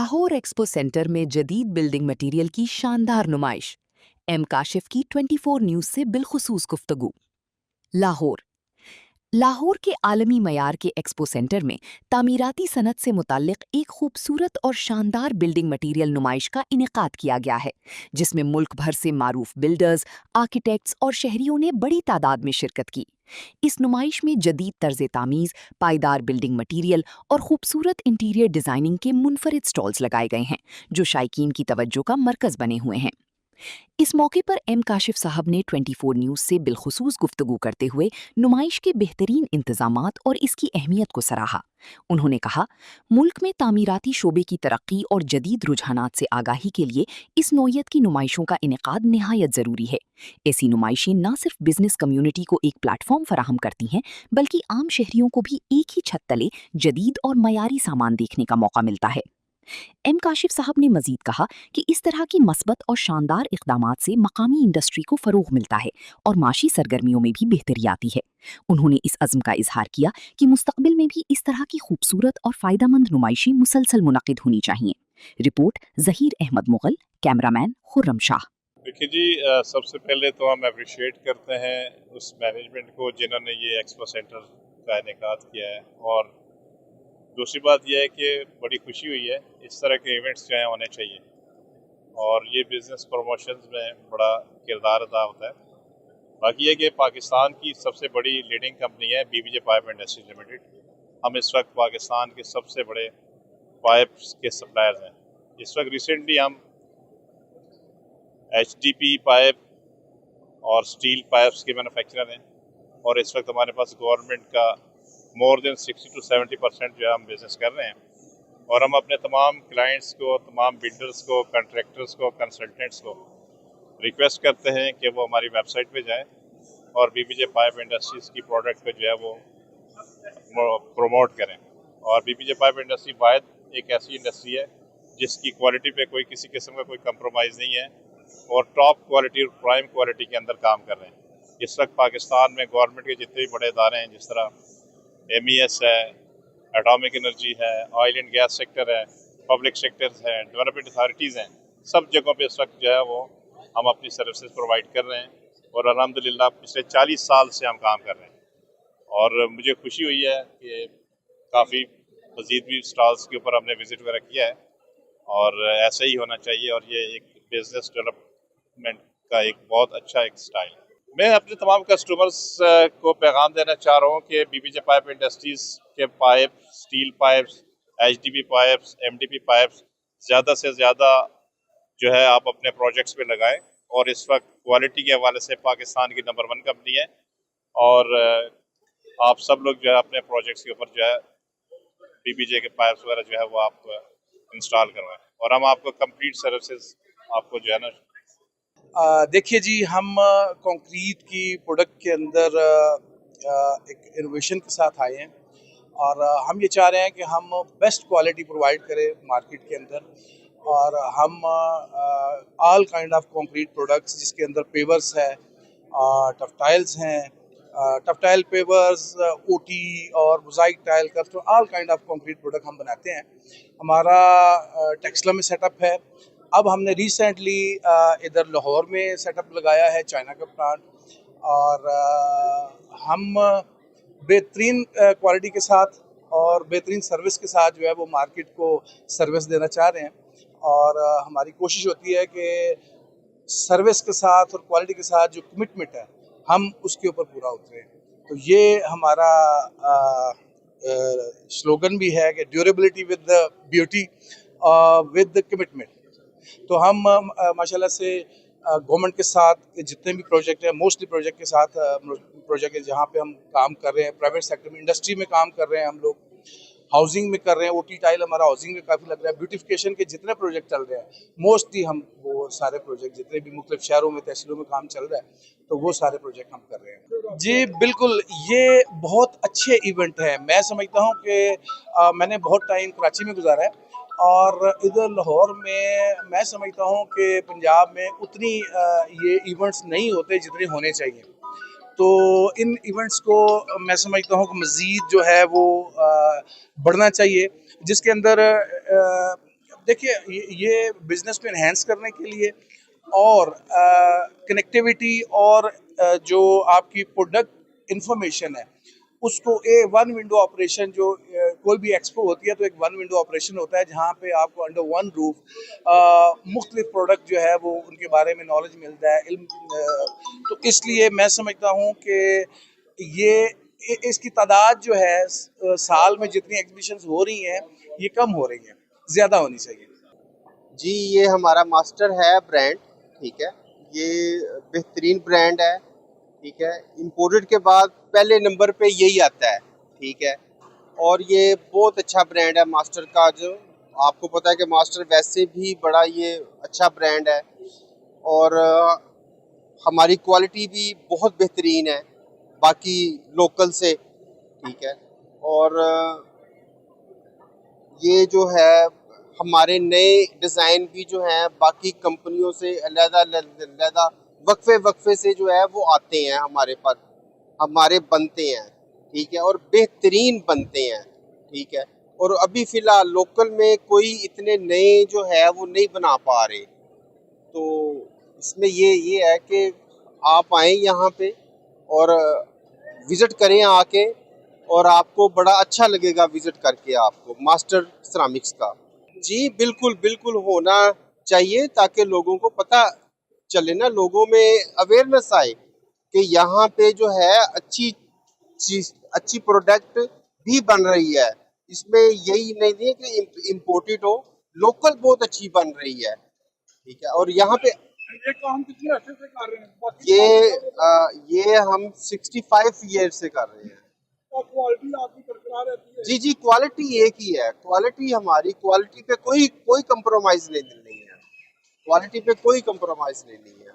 Lahore expo centre में जदीद building material की शानदार नुमाइश। एम काशिफ की 24 न्यूज से बिलखुसूस गुफ्तगू। लाहौर लाहौर के आलमी मयार के एक्सपो सेंटर में तामीराती सनत से मुताल्लिक एक खूबसूरत और शानदार बिल्डिंग मटेरियल नुमाइश का इनेकाद किया गया है, जिसमें मुल्क भर से मारूफ बिल्डर्स, आर्किटेक्ट्स और शहरियों ने बड़ी तादाद में शिरकत की। इस नुमाइश में जदीद तर्ज तामीज़, पायदार बिल्डिंग मटीरियल और खूबसूरत इंटीरियर डिज़ाइनिंग के मुनफरिद स्टॉल्स लगाए गए हैं, जो शायकीन की तवज्जो का मरकज़ बने हुए हैं। इस मौके पर एम काशिफ साहब ने 24 न्यूज़ से बिलखुसूस गुफ्तगू करते हुए नुमाइश के बेहतरीन इंतजामात और इसकी अहमियत को सराहा। उन्होंने कहा, मुल्क में तामीराती शोबे की तरक्की और जदीद रुझानात से आगाही के लिए इस नौयत की नुमाइशों का इनेकाद निहायत ज़रूरी है। ऐसी नुमाइशें न सिर्फ बिजनेस कम्युनिटी को एक प्लेटफॉर्म फराहम करती हैं, बल्कि आम शहरियों को भी एक ही छत तले जदीद और मयारी सामान देखने का मौका मिलता है। एम काशिफ साहब ने मजीद कहा कि इस तरह की मस्बत और शानदार इक़दामात से मकामी इंडस्ट्री को फ़रोग़ मिलता है और माशी सरगर्मियों में भी बेहतरी आती है। उन्होंने इस अज़्म का इजहार किया कि मुस्तक़बिल में भी इस तरह की खूबसूरत और फ़ायदेमंद नुमाइशें मुसलसल मुनक़िद होनी चाहिए। Report Zaheer Ahmed Mughal, cameraman Khurram Shah. देखिए जी, सबसे पहले तो हम अप्रिशिएट करते हैं उस मैनेजमेंट को जिन्होंने ये एक्सपो सेंटर का इनेकाद किया है, और दूसरी बात यह है कि बड़ी खुशी हुई है, इस तरह के इवेंट्स जो हैं होने चाहिए, और ये बिज़नेस प्रमोशंस में बड़ा किरदार अदा होता है। बाकी ये कि पाकिस्तान की सबसे बड़ी लीडिंग कंपनी है बीबीजे पाइप इंडस्ट्रीज लिमिटेड। हम इस वक्त पाकिस्तान के सबसे बड़े पाइप्स के सप्लायर्स हैं। इस वक्त रिसेंटली हम HDP पाइप और स्टील पाइप्स के मैन्युफैक्चरर हैं, और इस वक्त हमारे पास गवर्नमेंट का मोर देन 60 to 70% जो है हम बिज़नेस कर रहे हैं। और हम अपने तमाम क्लाइंट्स को, तमाम बिल्डर्स को, कॉन्ट्रैक्टर्स को, कंसल्टेंट्स को रिक्वेस्ट करते हैं कि वो हमारी वेबसाइट पे जाएं और बीबीजे पाइप इंडस्ट्रीज़ की प्रोडक्ट को जो है वो प्रमोट करें। और बीबीजे पाइप इंडस्ट्री वाहिद एक ऐसी इंडस्ट्री है जिसकी क्वालिटी पे कोई किसी किस्म का कोई कंप्रोमाइज़ नहीं है, और टॉप क्वालिटी और प्राइम क्वालिटी के अंदर काम कर रहे हैं। इस वक्त पाकिस्तान में गवर्नमेंट के जितने भी बड़े इदारे हैं, जिस तरह MES है, एटॉमिक एनर्जी है, ऑयल एंड गैस सेक्टर है, पब्लिक सेक्टर्स हैं, डेवलपमेंट अथॉरिटीज़ हैं, सब जगहों पे इस वक्त जो है वो हम अपनी सर्विसेज प्रोवाइड कर रहे हैं, और अल्हम्दुलिल्लाह पिछले 40 साल से हम काम कर रहे हैं। और मुझे खुशी हुई है कि काफ़ी मज़ीद भी स्टॉल्स के ऊपर हमने विज़िट वगैरह किया है, और ऐसा ही होना चाहिए, और ये एक बिज़नेस डेवलपमेंट का एक बहुत अच्छा एक स्टाइल है। मैं अपने तमाम कस्टमर्स को पैगाम देना चाह रहा हूँ कि बीबीजे पाइप इंडस्ट्रीज़ के pipe, steel pipes, HDP pipes, MDP pipes ज़्यादा से ज़्यादा जो है आप अपने प्रोजेक्ट्स पे लगाएं, और इस वक्त क्वालिटी के हवाले से पाकिस्तान की नंबर 1 कंपनी है, और आप सब लोग जो है अपने प्रोजेक्ट्स के ऊपर जो है बीबीजे के पाइप्स वगैरह जो है वो आप इंस्टॉल करवाएं, और हम आपको कंप्लीट सर्विसेज आपको जो है ना। देखिए जी, हम कंक्रीट की प्रोडक्ट के अंदर एक इनोवेशन के साथ आए हैं, और हम ये चाह रहे हैं कि हम बेस्ट क्वालिटी प्रोवाइड करें मार्केट के अंदर, और हम all kind of concrete products जिसके अंदर पेवर्स है, टफ टाइल्स हैं, टफ टाइल पेवर्स, OT और mosaic tile curves, all kind of concrete product हम बनाते हैं। हमारा टेक्सला में सेटअप है। अब हमने रिसेंटली इधर लाहौर में सेटअप लगाया है, चाइना का प्लांट, और हम बेहतरीन क्वालिटी के साथ और बेहतरीन सर्विस के साथ जो है वो मार्केट को सर्विस देना चाह रहे हैं, और हमारी कोशिश होती है कि सर्विस के साथ और क्वालिटी के साथ जो कमिटमेंट है हम उसके ऊपर पूरा उतरें। तो ये हमारा स्लोगन भी है कि durability with the beauty with the commitment. तो हम माशाल्लाह से गवर्नमेंट के साथ जितने भी प्रोजेक्ट हैं, मोस्टली प्रोजेक्ट के साथ प्रोजेक्ट है जहाँ पे हम काम कर रहे हैं, प्राइवेट सेक्टर में, इंडस्ट्री में काम कर रहे हैं, हम लोग हाउसिंग में कर रहे हैं। OT टाइल हमारा हाउसिंग में काफ़ी लग रहा है। ब्यूटिफिकेशन के जितने प्रोजेक्ट चल रहे हैं, मोस्टली हम वो सारे प्रोजेक्ट जितने भी मुख्तलिफ शहरों में, तहसीलों में काम चल रहा है, तो वो सारे प्रोजेक्ट हम कर रहे हैं। जी बिल्कुल, ये बहुत अच्छे इवेंट हैं। मैं समझता हूँ कि मैंने बहुत टाइम कराची में गुजारा है, और इधर लाहौर में मैं समझता हूँ कि पंजाब में उतनी ये इवेंट्स नहीं होते जितने होने चाहिए। तो इन इवेंट्स को मैं समझता हूँ कि मज़ीद जो है वो बढ़ना चाहिए, जिसके अंदर देखिए ये बिजनेस को एनहेंस करने के लिए और कनेक्टिविटी और जो आपकी प्रोडक्ट इंफॉर्मेशन है उसको वन विंडो ऑपरेशन जो कोई भी एक्सपो होती है तो एक वन विंडो ऑपरेशन होता है जहाँ पे आपको अंडर वन रूफ मुख्तलिफ प्रोडक्ट जो है वो उनके बारे में नॉलेज मिलता है तो इसलिए मैं समझता हूँ कि ये इसकी तादाद जो है साल में जितनी एग्जीबिशंस हो रही हैं ये कम हो रही हैं, ज़्यादा होनी चाहिए। जी ये हमारा मास्टर है ब्रांड, ठीक है, ये बेहतरीन ब्रांड है, ठीक है, इम्पोर्टेड के बाद पहले नंबर पे यही आता है, ठीक है, और ये बहुत अच्छा ब्रांड है मास्टर का। जो आपको पता है कि मास्टर वैसे भी बड़ा ये अच्छा ब्रांड है और हमारी क्वालिटी भी बहुत बेहतरीन है बाकी लोकल से, ठीक है, और ये जो है हमारे नए डिज़ाइन भी जो हैं बाकी कंपनियों से अलग वक्फे से जो है वो आते हैं हमारे पास, हमारे बनते हैं, ठीक है, और बेहतरीन बनते हैं, ठीक है, और अभी फ़िलहाल लोकल में कोई इतने नए जो है वो नहीं बना पा रहे। तो इसमें ये है कि आप आएँ यहाँ पे और विज़िट करें आके, और आपको बड़ा अच्छा लगेगा विज़िट करके आपको मास्टर सिरामिक्स का। जी बिल्कुल बिल्कुल होना चाहिए ताकि लोगों को पता चले ना, लोगों में अवेयरनेस आए कि यहाँ पे जो है अच्छी चीज अच्छी प्रोडक्ट भी बन रही है। इसमें यही नहीं है कि इम्पोर्टेड हो, लोकल बहुत अच्छी बन रही है, ठीक है। और यहाँ पे ये काम कितने अच्छे से कर रहे हैं? ये हम 65 ईयर से कर रहे हैं। और क्वालिटी आपकी बरकरार रहती है? जी जी क्वालिटी एक ही है, क्वालिटी हमारी, क्वालिटी पे कोई कोई कंप्रोमाइज नहीं है, क्वालिटी पे कोई कंप्रोमाइज नहीं है।